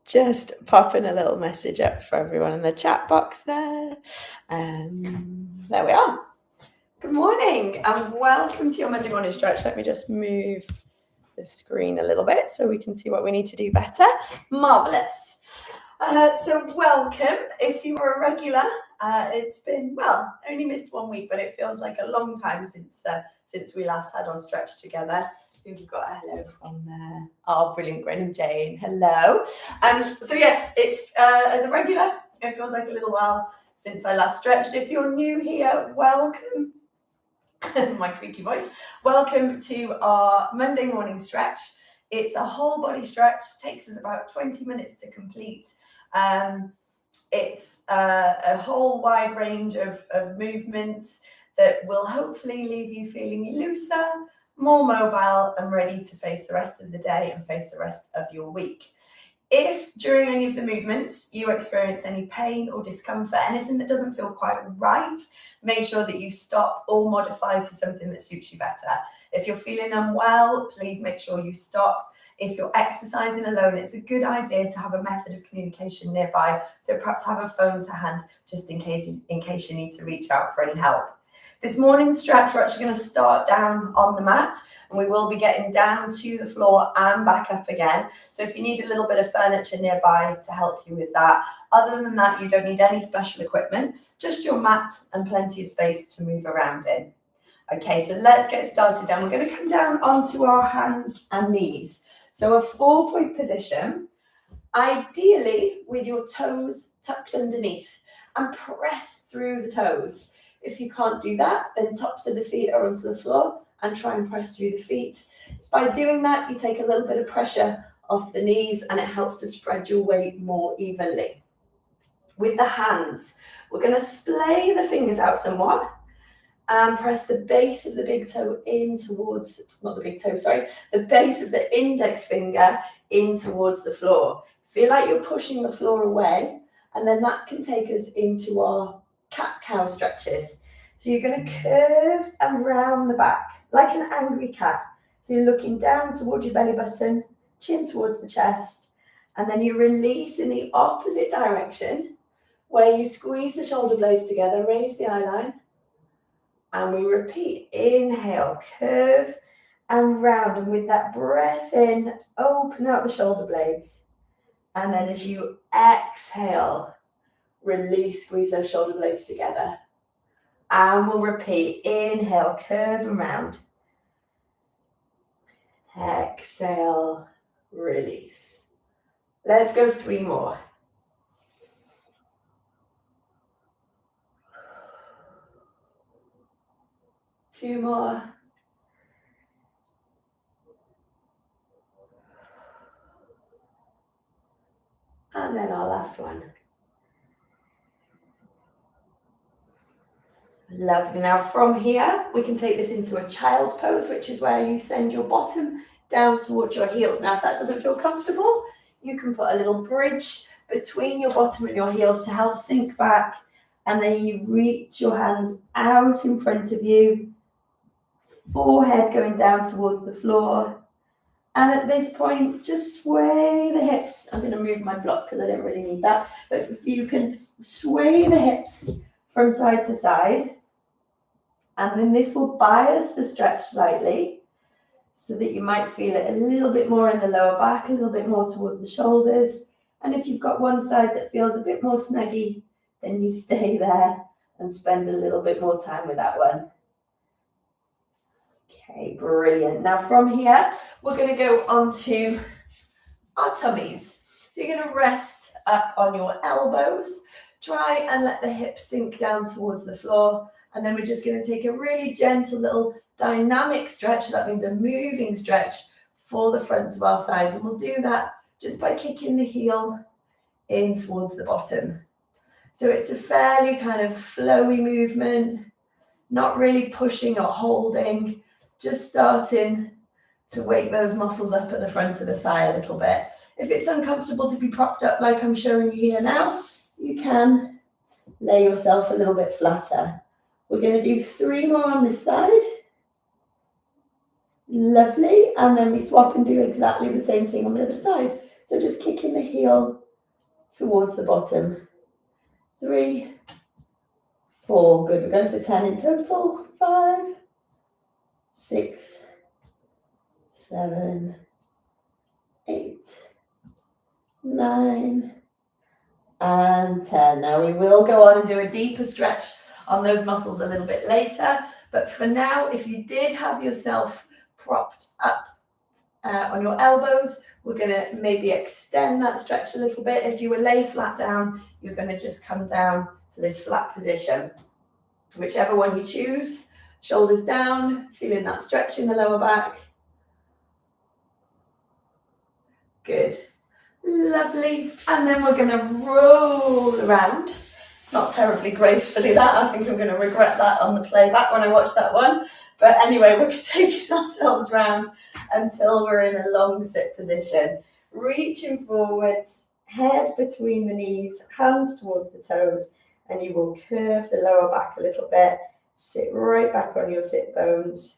Just popping a little message up for everyone in the chat box there. There we are. Good morning and welcome to your Monday morning stretch. Let me just move the screen a little bit so we can see what we need to do better. Marvellous. So welcome. If you were a regular, it's been, well, only missed 1 week, but it feels like a long time since we last had our stretch together. We've got a hello from there. Oh, brilliant, Grenham Jane. Hello. So yes, if as a regular, it feels like a little while since I last stretched. If you're new here, welcome. My creaky voice. Welcome to our Monday morning stretch. It's a whole body stretch. Takes us about 20 minutes to complete. It's a whole wide range of movements that will hopefully leave you feeling looser, more mobile and ready to face the rest of the day and face the rest of your week. If during any of the movements you experience any pain or discomfort, anything that doesn't feel quite right, make sure that you stop or modify to something that suits you better. If you're feeling unwell, please make sure you stop. If you're exercising alone, it's a good idea to have a method of communication nearby. So perhaps have a phone to hand just in case you need to reach out for any help. This morning's stretch, we're actually going to start down on the mat and we will be getting down to the floor and back up again. So if you need a little bit of furniture nearby to help you with that, other than that, you don't need any special equipment, just your mat and plenty of space to move around in. Okay, so let's get started then. We're going to come down onto our hands and knees. So a 4-point position, ideally with your toes tucked underneath and press through the toes. If you can't do that, then tops of the feet are onto the floor and try and press through the feet. By doing that, you take a little bit of pressure off the knees and it helps to spread your weight more evenly. With the hands, we're going to splay the fingers out somewhat and press the base of the big toe in towards, not the big toe, sorry, the base of the index finger in towards the floor. Feel like you're pushing the floor away, and then that can take us into our cat-cow stretches. So you're going to curve and round the back like an angry cat. So you're looking down towards your belly button, chin towards the chest, and then you release in the opposite direction where you squeeze the shoulder blades together, raise the eye line, and we repeat. Inhale, curve and round, and with that breath in, open out the shoulder blades. And then as you exhale, release, squeeze those shoulder blades together. And we'll repeat. Inhale, curve and round. Exhale, release. Let's go 3 more. Two more. And then our last one. Lovely. Now from here, we can take this into a child's pose, which is where you send your bottom down towards your heels. Now, if that doesn't feel comfortable, you can put a little bridge between your bottom and your heels to help sink back. And then you reach your hands out in front of you, forehead going down towards the floor. And at this point, just sway the hips. I'm going to move my block because I don't really need that. But if you can sway the hips from side to side, and then this will bias the stretch slightly so that you might feel it a little bit more in the lower back, a little bit more towards the shoulders. And if you've got one side that feels a bit more snuggy, then you stay there and spend a little bit more time with that one. Okay, brilliant. Now from here, we're going to go onto our tummies. So you're going to rest up on your elbows. Try and let the hips sink down towards the floor. And then we're just going to take a really gentle little dynamic stretch. That means a moving stretch for the fronts of our thighs. And we'll do that just by kicking the heel in towards the bottom. So it's a fairly kind of flowy movement, not really pushing or holding, just starting to wake those muscles up at the front of the thigh a little bit. If it's uncomfortable to be propped up like I'm showing you here now, you can lay yourself a little bit flatter. We're going to do 3 more on this side. Lovely. And then we swap and do exactly the same thing on the other side. So just kicking the heel towards the bottom. 3, 4, good. We're going for 10 in total. 5, 6, 7, 8, 9, and 10. Now we will go on and do a deeper stretch on those muscles a little bit later, but for now, if you did have yourself propped up on your elbows, we're going to maybe extend that stretch a little bit. If you were lay flat down, you're going to just come down to this flat position. Whichever one you choose, shoulders down, feeling that stretch in the lower back. Good. Lovely. And then we're going to roll around. Not terribly gracefully that. I think I'm going to regret that on the playback when I watch that one. But anyway, we're taking ourselves round until we're in a long sit position. Reaching forwards, head between the knees, hands towards the toes, and you will curve the lower back a little bit. Sit right back on your sit bones.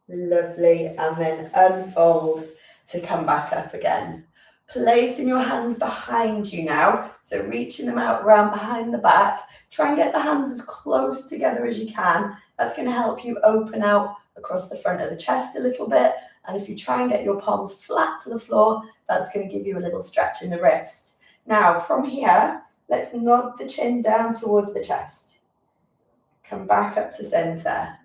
Lovely. And then unfold to come back up again. Placing your hands behind you now, so reaching them out round behind the back. Try and get the hands as close together as you can. That's going to help you open out across the front of the chest a little bit. And if you try and get your palms flat to the floor, that's going to give you a little stretch in the wrist. Now, from here, let's nod the chin down towards the chest. Come back up to center.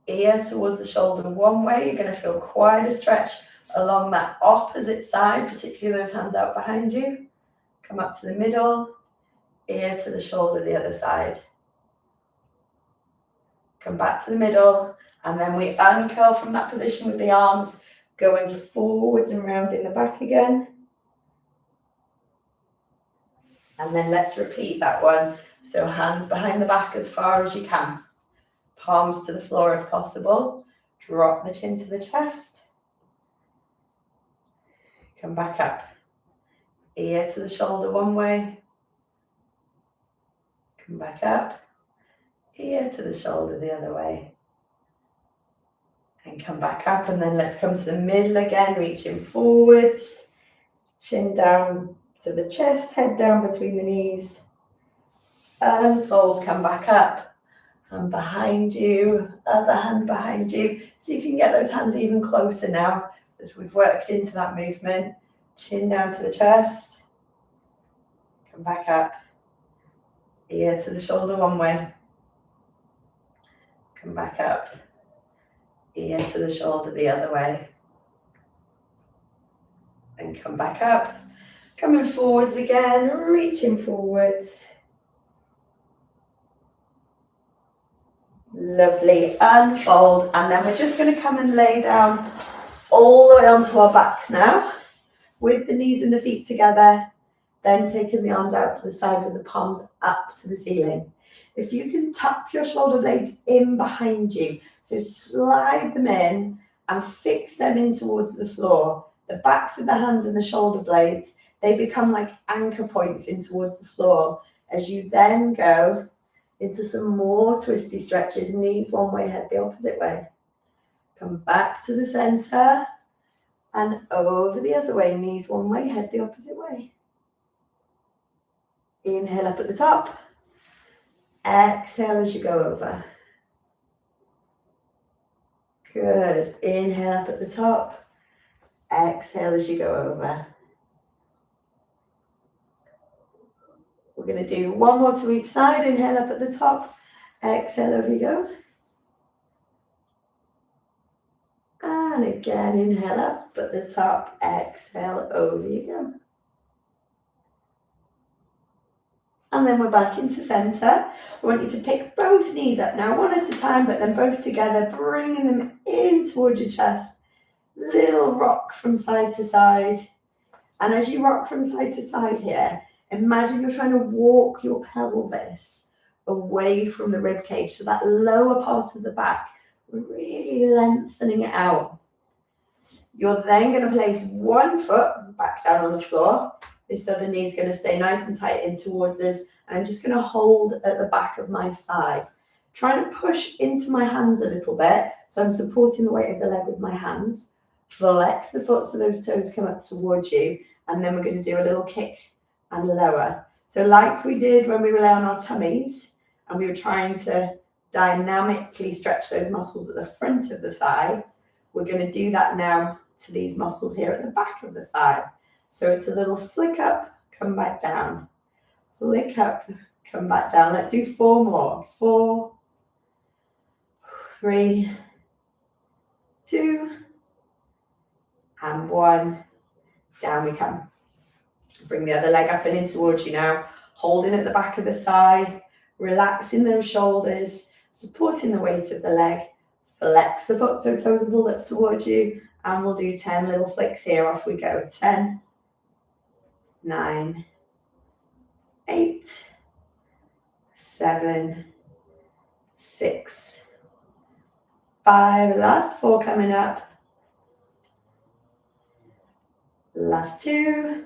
Ear towards the shoulder one way. You're going to feel quite a stretch along that opposite side, particularly those hands out behind you. Come up to the middle, ear to the shoulder the other side. Come back to the middle, and then we uncurl from that position with the arms, going forwards and round in the back again. And then let's repeat that one. So hands behind the back as far as you can. Palms to the floor if possible. Drop the chin to the chest. Come back up. Ear to the shoulder one way. Come back up. Ear to the shoulder the other way. And come back up, and then let's come to the middle again, reaching forwards. Chin down to the chest, head down between the knees. Unfold, come back up. Hand behind you, other hand behind you. See if you can get those hands even closer now as we've worked into that movement. Chin down to the chest. Come back up. Ear to the shoulder one way. Come back up. Ear to the shoulder the other way. And come back up. Coming forwards again, reaching forwards. Lovely. Unfold. And then we're just going to come and lay down all the way onto our backs now, with the knees and the feet together, then taking the arms out to the side with the palms up to the ceiling. If you can tuck your shoulder blades in behind you, so slide them in and fix them in towards the floor. The backs of the hands and the shoulder blades, they become like anchor points in towards the floor as you then go into some more twisty stretches, knees one way, head the opposite way. Come back to the center and over the other way, knees one way, head the opposite way. Inhale up at the top. Exhale as you go over. Good. Inhale up at the top. Exhale as you go over. We're going to do one more to each side. Inhale up at the top. Exhale, over you go. And again, inhale up at the top. Exhale, over you go. And then we're back into center. I want you to pick both knees up now, one at a time, but then both together, bringing them in towards your chest. Little rock from side to side. And as you rock from side to side here, imagine you're trying to walk your pelvis away from the rib cage. So that lower part of the back, we're really lengthening it out. You're then going to place one foot back down on the floor. This other knee is going to stay nice and tight in towards us. And I'm just going to hold at the back of my thigh. Trying to push into my hands a little bit. So I'm supporting the weight of the leg with my hands. Flex the foot so those toes come up towards you, and then we're going to do a little kick and lower. So like we did when we were on our tummies and we were trying to dynamically stretch those muscles at the front of the thigh, we're going to do that now to these muscles here at the back of the thigh. So it's a little flick up, come back down, flick up, come back down. Let's do 4 more. 4, 3, 2, and 1. Down we come. Bring the other leg up and in towards you now, holding at the back of the thigh, relaxing those shoulders, supporting the weight of the leg. Flex the foot so toes are pulled up towards you, and we'll do 10 little flicks here. Off we go. 10, 9, 8, 7, 6, 5. Last 4 coming up. Last 2.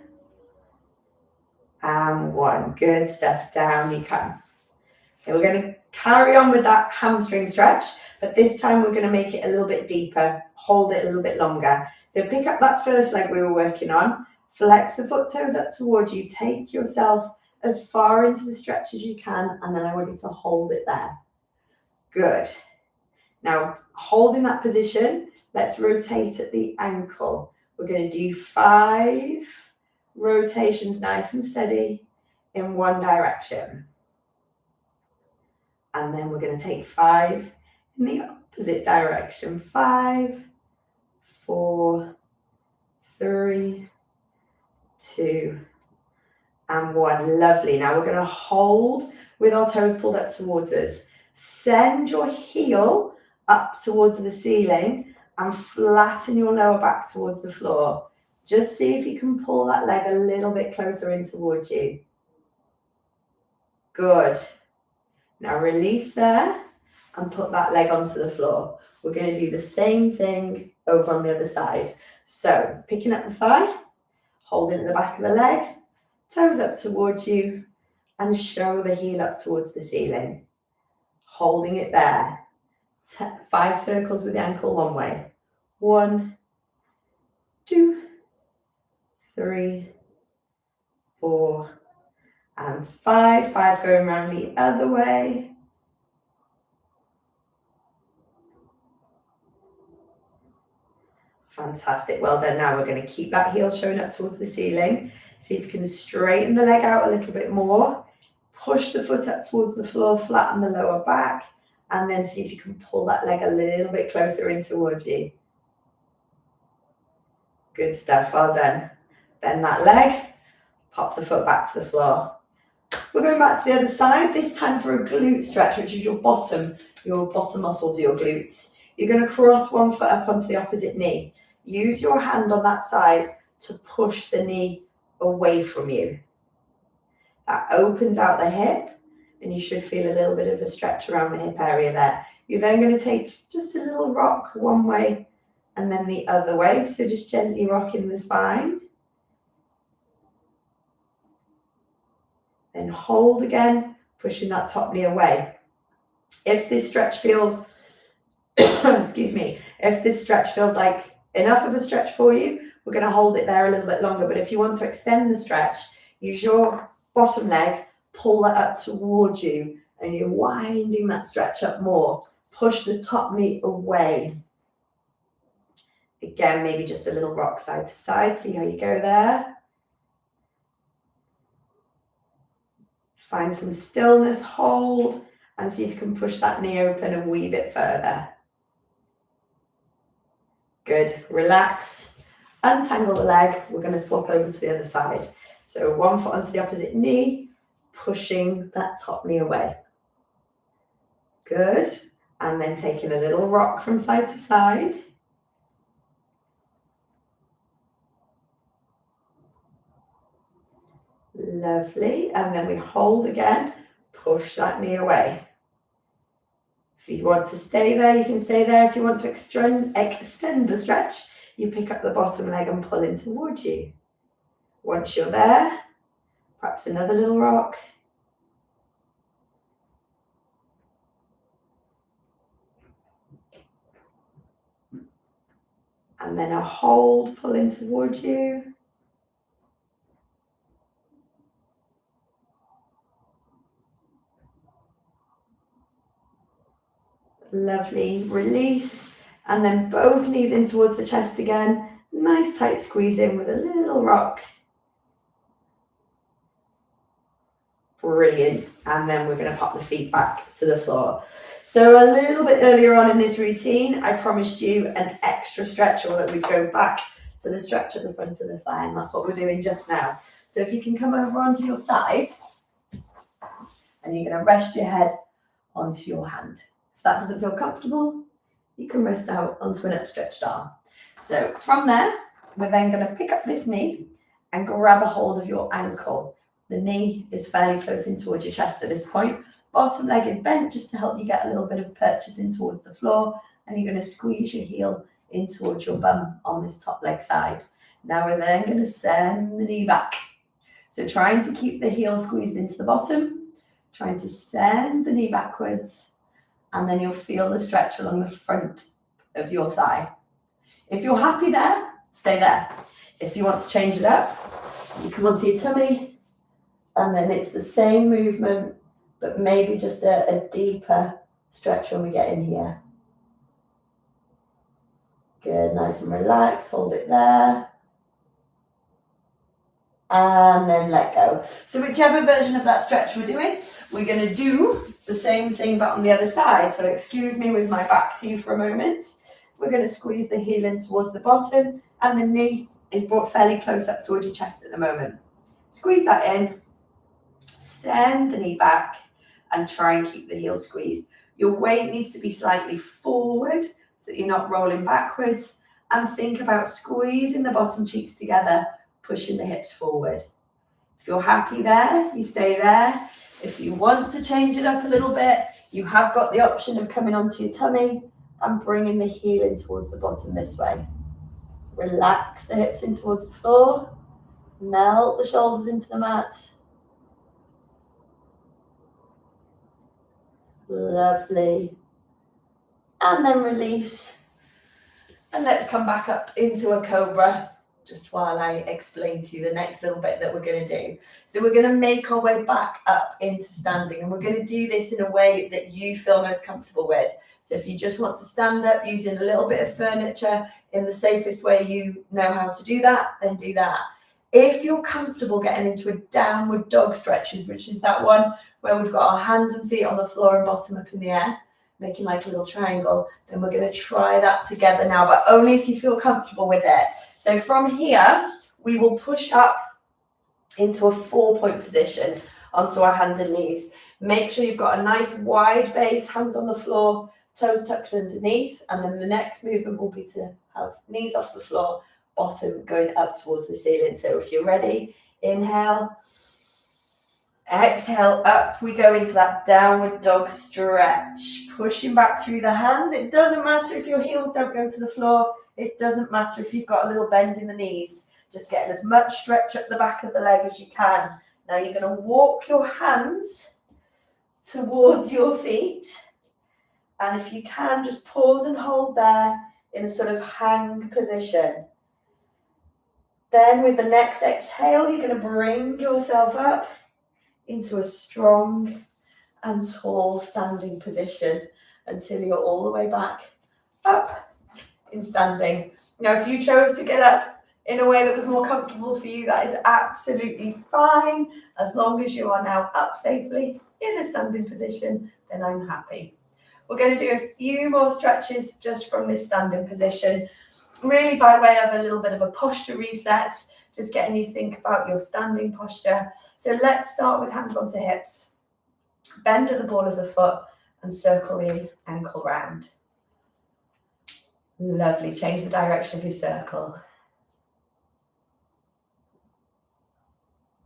And 1. Good stuff. Down you come. Okay, we're going to carry on with that hamstring stretch, but this time we're going to make it a little bit deeper, hold it a little bit longer. So pick up that first leg we were working on, flex the foot toes up towards you, take yourself as far into the stretch as you can, and then I want you to hold it there. Good. Now, holding that position, let's rotate at the ankle. We're going to do 5 rotations nice and steady in one direction. And then we're going to take 5 in the opposite direction. 5, 4, 3, 2, and 1. Lovely. Now we're going to hold with our toes pulled up towards us. Send your heel up towards the ceiling and flatten your lower back towards the floor. Just see if you can pull that leg a little bit closer in towards you. Good. Now release there and put that leg onto the floor. We're going to do the same thing over on the other side. So picking up the thigh, holding at the back of the leg, toes up towards you, and show the heel up towards the ceiling. Holding it there. 5 circles with the ankle one way. 1, 2, 3, 4, and 5. 5 going around the other way. Fantastic. Well done. Now we're going to keep that heel showing up towards the ceiling. See if you can straighten the leg out a little bit more. Push the foot up towards the floor, flatten the lower back, and then see if you can pull that leg a little bit closer in towards you. Good stuff. Well done. Bend that leg. Pop the foot back to the floor. We're going back to the other side, this time for a glute stretch, which is your bottom muscles, your glutes. You're going to cross one foot up onto the opposite knee. Use your hand on that side to push the knee away from you. That opens out the hip, and you should feel a little bit of a stretch around the hip area there. You're then going to take just a little rock one way and then the other way. So just gently rocking the spine. Then hold again, pushing that top knee away. If this stretch feels, excuse me, if this stretch feels like enough of a stretch for you, we're going to hold it there a little bit longer. But if you want to extend the stretch, use your bottom leg, pull that up towards you, and you're winding that stretch up more. Push the top knee away. Again, maybe just a little rock side to side. See how you go there. Find some stillness, hold, and see if you can push that knee open a wee bit further. Good. Relax. Untangle the leg. We're going to swap over to the other side. So one foot onto the opposite knee, pushing that top knee away. Good. And then taking a little rock from side to side. Lovely. And then we hold again, push that knee away. If you want to stay there, you can stay there. If you want to extend the stretch, you pick up the bottom leg and pull in towards you. Once you're there, perhaps another little rock. And then a hold, pull in towards you. Lovely, release. And then both knees in towards the chest again. Nice tight squeeze in with a little rock. Brilliant. And then we're going to pop the feet back to the floor. So a little bit earlier on in this routine, I promised you an extra stretch, or that we'd go back to the stretch at the front of the thigh, and that's what we're doing just now. So if you can come over onto your side, and you're going to rest your head onto your hand. If that doesn't feel comfortable, you can rest out onto an upstretched arm. So from there, we're then going to pick up this knee and grab a hold of your ankle. The knee is fairly close in towards your chest at this point. Bottom leg is bent just to help you get a little bit of purchase in towards the floor, and you're going to squeeze your heel in towards your bum on this top leg side. Now we're then going to send the knee back. So trying to keep the heel squeezed into the bottom, trying to send the knee backwards, and then you'll feel the stretch along the front of your thigh. If you're happy there, stay there. If you want to change it up, you come onto your tummy, and then it's the same movement, but maybe just a deeper stretch when we get in here. Good, nice and relaxed, hold it there. And then let go. So whichever version of that stretch we're doing, we're going to do the same thing but on the other side. So excuse me with my back to you for a moment. We're going to squeeze the heel in towards the bottom, and the knee is brought fairly close up towards your chest at the moment. Squeeze that in, send the knee back, and try and keep the heel squeezed. Your weight needs to be slightly forward so that you're not rolling backwards, and think about squeezing the bottom cheeks together, pushing the hips forward. If you're happy there, you stay there. If you want to change it up a little bit, you have got the option of coming onto your tummy and bringing the heel in towards the bottom this way. Relax the hips in towards the floor, melt the shoulders into the mat. Lovely. And then release. And let's come back up into a cobra, just while I explain to you the next little bit that we're going to do. So we're going to make our way back up into standing, and we're going to do this in a way that you feel most comfortable with. So if you just want to stand up using a little bit of furniture in the safest way you know how to do that, then do that. If you're comfortable getting into a downward dog stretches, which is that one where we've got our hands and feet on the floor and bottom up in the air, making like a little triangle, then we're going to try that together now, but only if you feel comfortable with it. So from here, we will push up into a 4-point position onto our hands and knees. Make sure you've got a nice wide base, hands on the floor, toes tucked underneath, and then the next movement will be to have knees off the floor, bottom going up towards the ceiling. So if you're ready, inhale, exhale, up we go into that downward dog stretch, pushing back through the hands. It doesn't matter if your heels don't go to the floor. It doesn't matter if you've got a little bend in the knees. Just getting as much stretch up the back of the leg as you can. Now you're going to walk your hands towards your feet. And if you can, just pause and hold there in a sort of hang position. Then with the next exhale, you're going to bring yourself up into a strong and tall standing position until you're all the way back up in standing. Now, if you chose to get up in a way that was more comfortable for you, that is absolutely fine. As long as you are now up safely in a standing position, then I'm happy. We're going to do a few more stretches just from this standing position, really by way of a little bit of a posture reset, just getting you to think about your standing posture. So let's start with hands onto hips. Bend at the ball of the foot and circle the ankle round. Lovely. Change the direction of your circle.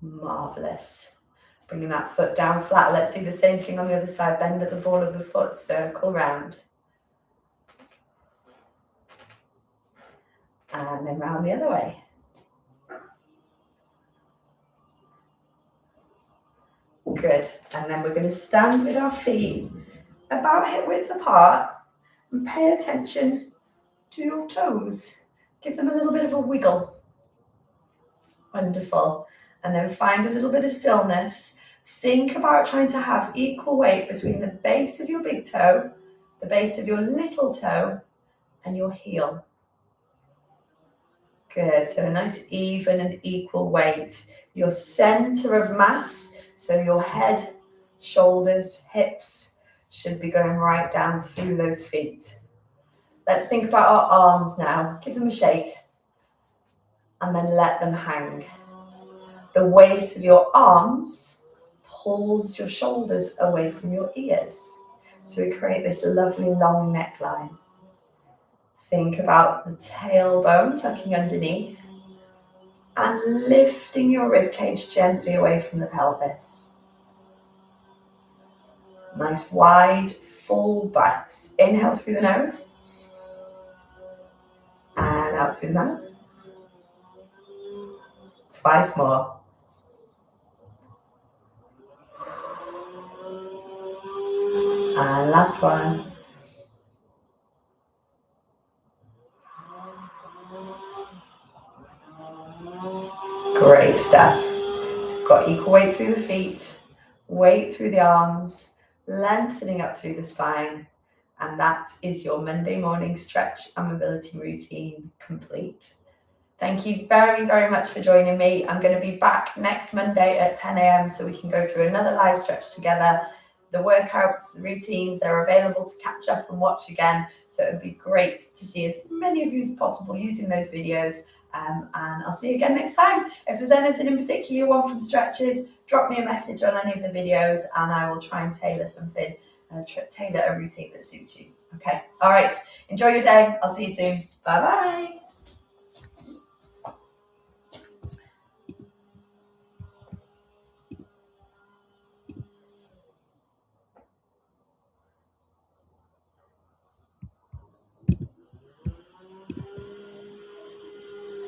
Marvellous. Bringing that foot down flat. Let's do the same thing on the other side. Bend at the ball of the foot, circle round. And then round the other way. Good. And then we're going to stand with our feet about hip width apart and pay attention to your toes. Give them a little bit of a wiggle. Wonderful. And then find a little bit of stillness. Think about trying to have equal weight between the base of your big toe, the base of your little toe, and your heel. Good, so a nice even and equal weight. Your center of mass, so your head, shoulders, hips, should be going right down through those feet. Let's think about our arms now. Give them a shake and then let them hang. The weight of your arms pulls your shoulders away from your ears. So we create this lovely long neckline. Think about the tailbone tucking underneath and lifting your ribcage gently away from the pelvis. Nice wide, full breaths. Inhale through the nose and out through the mouth. Twice more. And last one. Great stuff. So we've got equal weight through the feet, weight through the arms, lengthening up through the spine. And that is your Monday morning stretch and mobility routine complete. Thank you very, very much for joining me. I'm going to be back next Monday at 10 a.m. so we can go through another live stretch together. The workouts, the routines, they're available to catch up and watch again. So it would be great to see as many of you as possible using those videos. And I'll see you again next time. If there's anything in particular you want from stretches, drop me a message on any of the videos and I will try and tailor something, tailor a routine that suits you. Okay. All right. Enjoy your day. I'll see you soon. Bye-bye.